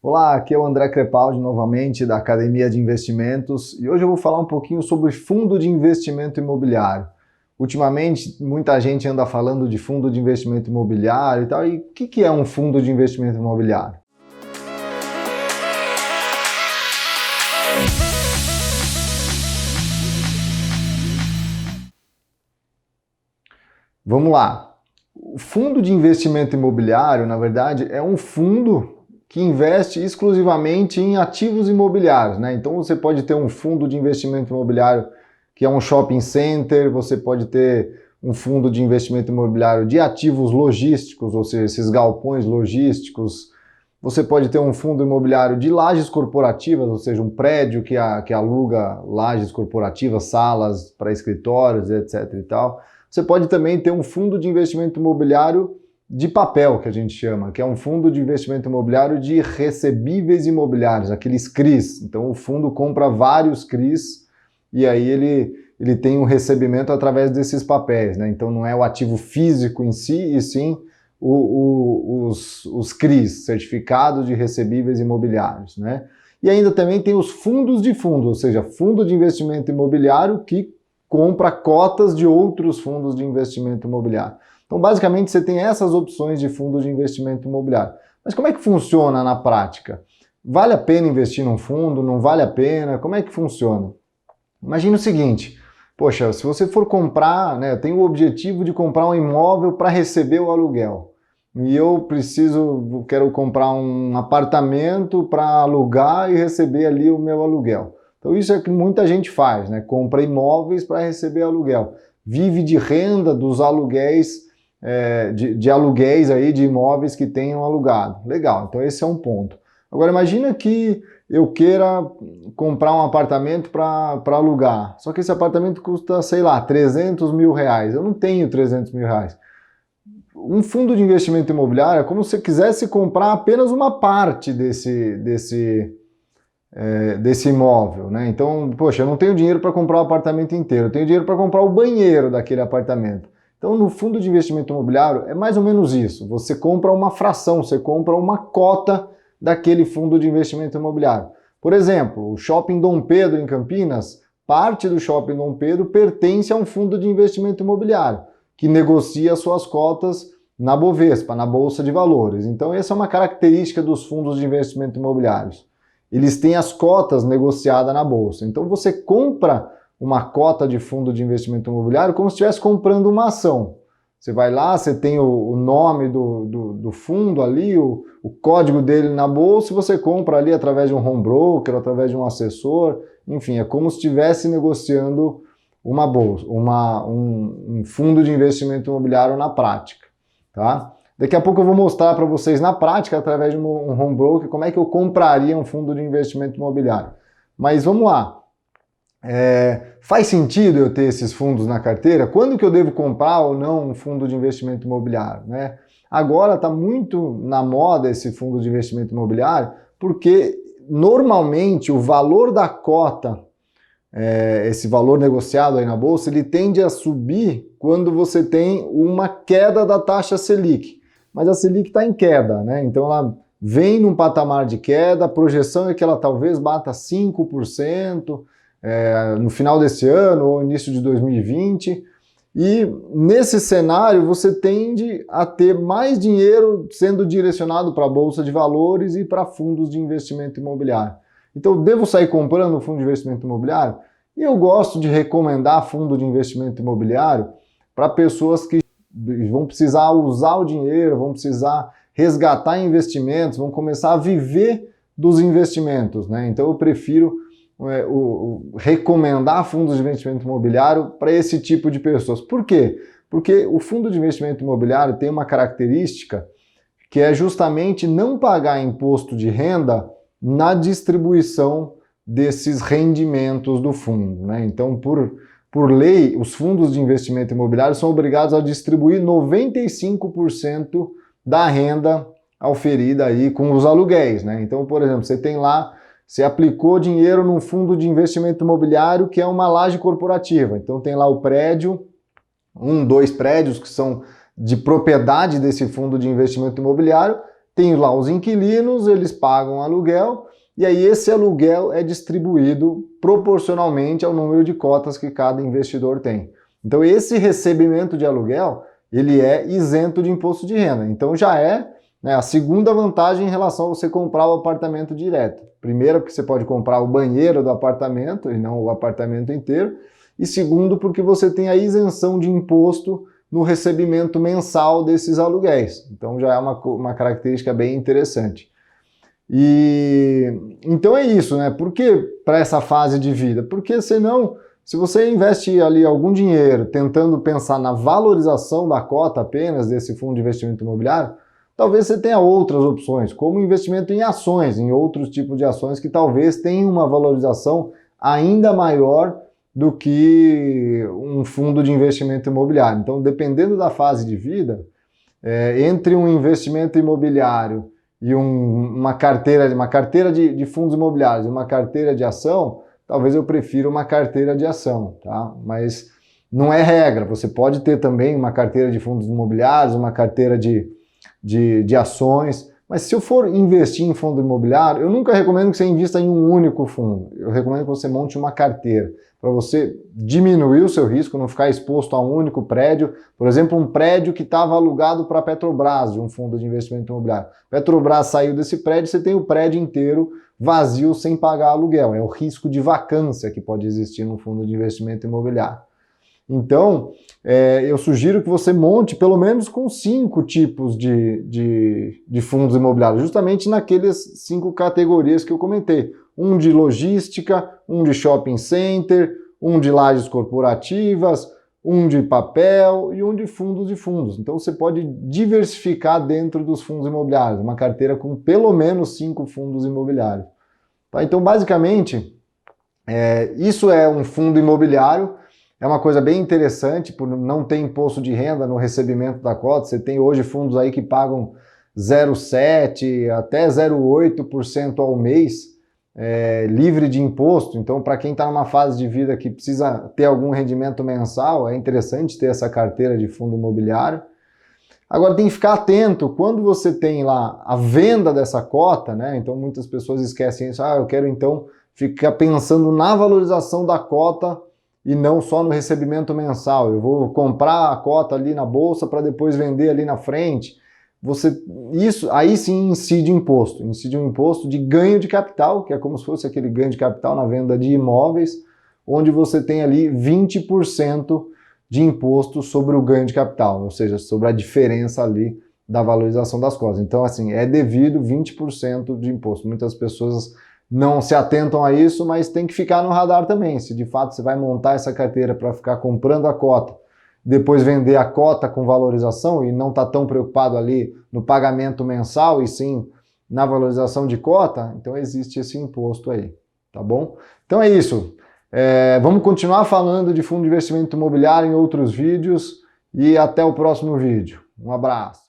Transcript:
Olá, aqui é o André Crepaldi novamente da Academia de Investimentos e hoje eu vou falar um pouquinho sobre fundo de investimento imobiliário. Ultimamente, muita gente anda falando de fundo de investimento imobiliário e tal. E o que é um fundo de investimento imobiliário? Vamos lá. O fundo de investimento imobiliário, na verdade, é um fundo que investe exclusivamente em ativos imobiliários, né? Então você pode ter um fundo de investimento imobiliário que é um shopping center, você pode ter um fundo de investimento imobiliário de ativos logísticos, ou seja, esses galpões logísticos. Você pode ter um fundo imobiliário de lajes corporativas, ou seja, um prédio que aluga lajes corporativas, salas para escritórios, etc. e tal. Você pode também ter um fundo de investimento imobiliário de papel, que a gente chama, que é um fundo de investimento imobiliário de recebíveis imobiliários, aqueles CRIs. Então o fundo compra vários CRIs e aí ele tem um recebimento através desses papéis, né? Então não é o ativo físico em si, e sim os CRIs, Certificados de Recebíveis Imobiliários, né? E ainda também tem os fundos de fundo, ou seja, fundo de investimento imobiliário que compra cotas de outros fundos de investimento imobiliário. Então, basicamente, você tem essas opções de fundos de investimento imobiliário. Mas como é que funciona na prática? Vale a pena investir num fundo? Não vale a pena? Como é que funciona? Imagina o seguinte, poxa, se você for comprar, né, eu tenho o objetivo de comprar um imóvel para receber o aluguel. E eu quero comprar um apartamento para alugar e receber ali o meu aluguel. Então isso é o que muita gente faz, né? Compra imóveis para receber aluguel. Vive de renda dos aluguéis, de aluguéis aí de imóveis que tenham alugado. Legal, então esse é um ponto. Agora imagina que eu queira comprar um apartamento para alugar. Só que esse apartamento custa, sei lá, 300 mil reais. Eu não tenho 300 mil reais. Um fundo de investimento imobiliário é como se você quisesse comprar apenas uma parte desse imóvel, né? Então, poxa, eu não tenho dinheiro para comprar o apartamento inteiro, eu tenho dinheiro para comprar o banheiro daquele apartamento. Então, no fundo de investimento imobiliário, é mais ou menos isso. Você compra uma fração, você compra uma cota daquele fundo de investimento imobiliário. Por exemplo, o Shopping Dom Pedro, em Campinas, parte do Shopping Dom Pedro pertence a um fundo de investimento imobiliário, que negocia suas cotas na Bovespa, na Bolsa de Valores. Então, essa é uma característica dos fundos de investimento imobiliários. Eles têm as cotas negociadas na Bolsa. Então, você compra uma cota de fundo de investimento imobiliário como se estivesse comprando uma ação. Você vai lá, você tem o nome do fundo ali, o código dele na bolsa, e você compra ali através de um home broker, através de um assessor, enfim, é como se estivesse negociando uma bolsa, um fundo de investimento imobiliário na prática, tá? Daqui a pouco eu vou mostrar para vocês na prática, através de um home broker, como é que eu compraria um fundo de investimento imobiliário. Mas vamos lá. Faz sentido eu ter esses fundos na carteira? Quando que eu devo comprar ou não um fundo de investimento imobiliário, né? Agora está muito na moda esse fundo de investimento imobiliário, porque normalmente o valor da cota, esse valor negociado aí na bolsa, ele tende a subir quando você tem uma queda da taxa Selic. Mas a Selic está em queda, né? Então ela vem num patamar de queda, a projeção é que ela talvez bata 5%, no final desse ano ou início de 2020, e nesse cenário você tende a ter mais dinheiro sendo direcionado para a Bolsa de Valores e para fundos de investimento imobiliário. Então, devo sair comprando um fundo de investimento imobiliário? E eu gosto de recomendar fundo de investimento imobiliário para pessoas que vão precisar usar o dinheiro, vão precisar resgatar investimentos, vão começar a viver dos investimentos, né? Então, eu prefiro recomendar fundos de investimento imobiliário para esse tipo de pessoas. Por quê? Porque o fundo de investimento imobiliário tem uma característica que é justamente não pagar imposto de renda na distribuição desses rendimentos do fundo, né? Então, por lei, os fundos de investimento imobiliário são obrigados a distribuir 95% da renda auferida aí com os aluguéis, né? Então, por exemplo, você aplicou dinheiro num fundo de investimento imobiliário que é uma laje corporativa. Então tem lá o prédio, 2 prédios que são de propriedade desse fundo de investimento imobiliário, tem lá os inquilinos, eles pagam aluguel, e aí esse aluguel é distribuído proporcionalmente ao número de cotas que cada investidor tem. Então esse recebimento de aluguel, ele é isento de imposto de renda. Então já é, né, a segunda vantagem em relação a você comprar o apartamento direto. Primeiro, porque você pode comprar o banheiro do apartamento e não o apartamento inteiro. E segundo, porque você tem a isenção de imposto no recebimento mensal desses aluguéis. Então já é uma característica bem interessante. E então é isso, né? Por que para essa fase de vida? Porque senão, se você investe ali algum dinheiro tentando pensar na valorização da cota apenas desse fundo de investimento imobiliário, talvez você tenha outras opções, como investimento em ações, em outros tipos de ações que talvez tenham uma valorização ainda maior do que um fundo de investimento imobiliário. Então, dependendo da fase de vida, entre um investimento imobiliário e uma carteira de fundos imobiliários e uma carteira de ação, talvez eu prefira uma carteira de ação, tá? Mas não é regra, você pode ter também uma carteira de fundos imobiliários, uma carteira de ações, mas se eu for investir em fundo imobiliário, eu nunca recomendo que você invista em um único fundo, eu recomendo que você monte uma carteira, para você diminuir o seu risco, não ficar exposto a um único prédio. Por exemplo, um prédio que estava alugado para a Petrobras, de um fundo de investimento imobiliário. Petrobras saiu desse prédio, você tem o prédio inteiro vazio sem pagar aluguel. É o risco de vacância que pode existir no fundo de investimento imobiliário. Então, eu sugiro que você monte pelo menos com 5 tipos de fundos imobiliários, justamente naquelas 5 categorias que eu comentei. Um de logística, um de shopping center, um de lajes corporativas, um de papel e um de fundos. Então você pode diversificar dentro dos fundos imobiliários, uma carteira com pelo menos 5 fundos imobiliários. Tá? Então, basicamente, isso é um fundo imobiliário. É uma coisa bem interessante, por não ter imposto de renda no recebimento da cota. Você tem hoje fundos aí que pagam 0,7% até 0,8% ao mês, livre de imposto. Então, para quem está numa fase de vida que precisa ter algum rendimento mensal, é interessante ter essa carteira de fundo imobiliário. Agora, tem que ficar atento, quando você tem lá a venda dessa cota, né? Então muitas pessoas esquecem isso, eu quero então ficar pensando na valorização da cota e não só no recebimento mensal. Eu vou comprar a cota ali na bolsa para depois vender ali na frente. Isso aí sim incide um imposto de ganho de capital, que é como se fosse aquele ganho de capital na venda de imóveis, onde você tem ali 20% de imposto sobre o ganho de capital, ou seja, sobre a diferença ali da valorização das cotas. Então, assim, é devido 20% de imposto. Muitas pessoas não se atentam a isso, mas tem que ficar no radar também. Se de fato você vai montar essa carteira para ficar comprando a cota, depois vender a cota com valorização e não está tão preocupado ali no pagamento mensal e sim na valorização de cota, então existe esse imposto aí, tá bom? Então é isso. Vamos continuar falando de fundo de investimento imobiliário em outros vídeos e até o próximo vídeo. Um abraço.